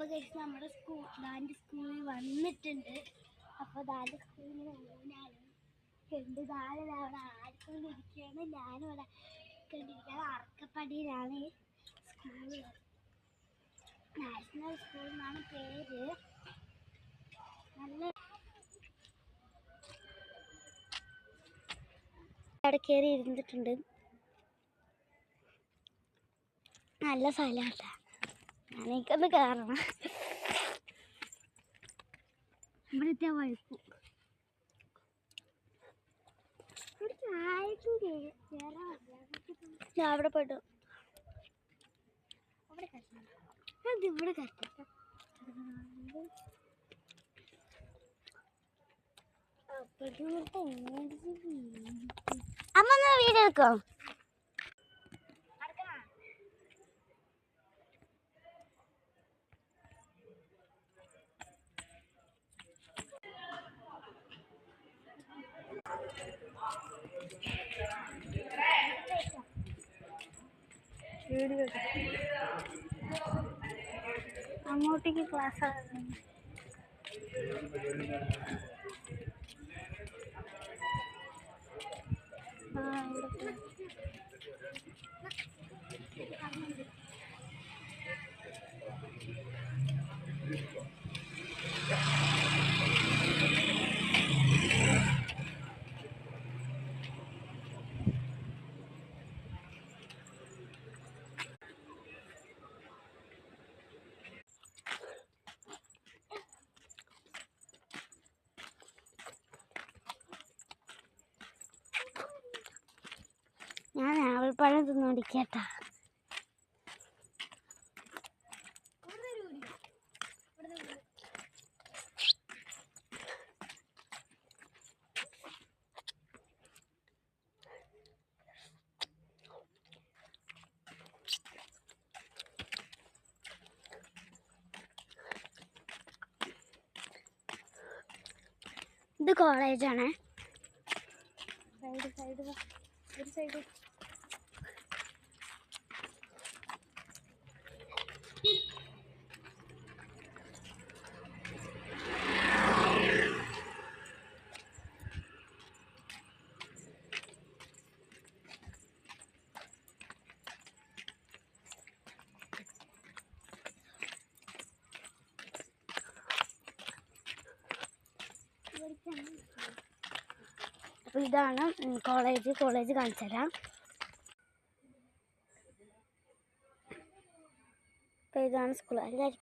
അപ്പോൾ കഴിച്ച് നമ്മുടെ ദാൻ്റെ സ്കൂളിൽ വന്നിട്ടുണ്ട്. അപ്പോൾ ദാൻ്റെ സ്കൂളിൽ ഞാനും ഉണ്ട്. ദാൻ്റെ അവിടെ ആടിക്കൊണ്ടിരിക്കുകയാണ്. ഞാനും അവിടെ കണ്ടിരിക്കുകയാണ്. അറക്കപ്പടിയിലാണ് സ്കൂള്. നാഷണൽ സ്കൂൾ എന്നാണ് പേര്. നല്ല അവിടെ കയറി ഇരുന്നിട്ടുണ്ട്. നല്ല സ്ഥലമല്ല, എനിക്കൊന്ന് കയറണം. ഇവിടുത്തെ വഴുക്കും ഞാൻ അവിടെ പോയിട്ടു ഇവിടെ കറക്റ്റ് അമ്മ വീഡിയോ എടുക്കോ? അങ്ങോട്ടേക്ക് ക്ലാസ് ഞാൻ ആവൽപ്പഴം തിന്നോടിക്കട്ടാ. ഇത് കോളേജാണ്. ഒരു സൈഡ് അപ്പോൾ ഇതാണ് കോളേജ് കാണിച്ചു തരാം. അപ്പോൾ ഇതാണ് സ്കൂൾ. എല്ലാവരും